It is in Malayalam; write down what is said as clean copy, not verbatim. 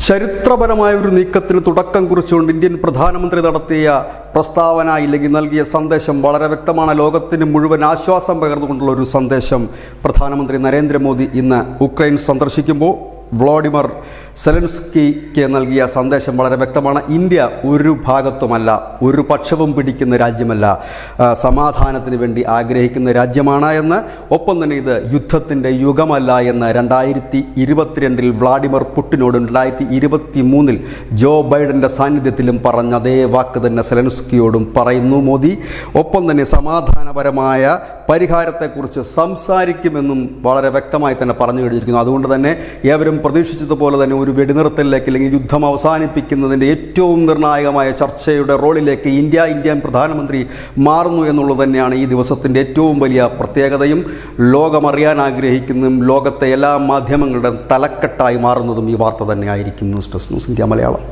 ചരിത്രപരമായ ഒരു നീക്കത്തിന് തുടക്കം കുറിച്ചുകൊണ്ട് ഇന്ത്യൻ പ്രധാനമന്ത്രി നടത്തിയ പ്രസ്താവന ഇല്ലെങ്കിൽ നൽകിയ സന്ദേശം വളരെ വ്യക്തമാണ്. ലോകത്തിന് മുഴുവൻ ആശ്വാസം പകർന്നുകൊണ്ടുള്ള ഒരു സന്ദേശം പ്രധാനമന്ത്രി നരേന്ദ്രമോദി ഇന്ന് ഉക്രൈൻ സന്ദർശിക്കുമ്പോൾ വ്ളാഡിമിർ സെലൻസ്കിക്ക് നൽകിയ സന്ദേശം വളരെ വ്യക്തമാണ്. ഇന്ത്യ ഒരു ഭാഗത്തുമല്ല, ഒരു പക്ഷവും പിടിക്കുന്ന രാജ്യമല്ല, സമാധാനത്തിന് വേണ്ടി ആഗ്രഹിക്കുന്ന രാജ്യമാണ് എന്ന്, ഒപ്പം തന്നെ ഇത് യുദ്ധത്തിൻ്റെ യുഗമല്ല എന്ന് 2022 വ്ളാഡിമിർ പുടിനോടും 2023 ജോ ബൈഡൻ്റെ സാന്നിധ്യത്തിലും പറഞ്ഞ അതേ വാക്ക് തന്നെ സെലൻസ്കിയോടും പറയുന്നു മോദി. ഒപ്പം തന്നെ സമാധാനപരമായ പരിഹാരത്തെക്കുറിച്ച് സംസാരിക്കുമെന്നും വളരെ വ്യക്തമായി തന്നെ പറഞ്ഞു കഴിഞ്ഞിരിക്കുന്നു. അതുകൊണ്ട് തന്നെ ഏവരും പ്രതീക്ഷിച്ചതുപോലെ തന്നെ ഒരു വെടിനിർത്തലിലേക്ക് അല്ലെങ്കിൽ യുദ്ധം അവസാനിപ്പിക്കുന്നതിൻ്റെ ഏറ്റവും നിർണായകമായ ചർച്ചയുടെ റോളിലേക്ക് ഇന്ത്യൻ പ്രധാനമന്ത്രി മാറുന്നു എന്നുള്ളത് തന്നെയാണ് ഈ ദിവസത്തിൻ്റെ ഏറ്റവും വലിയ പ്രത്യേകതയും. ലോകമറിയാൻ ആഗ്രഹിക്കുന്നതും ലോകത്തെ എല്ലാ മാധ്യമങ്ങളുടെയും തലക്കെട്ടായി മാറുന്നതും ഈ വാർത്ത തന്നെയായിരിക്കും. News desk news India Malayalam.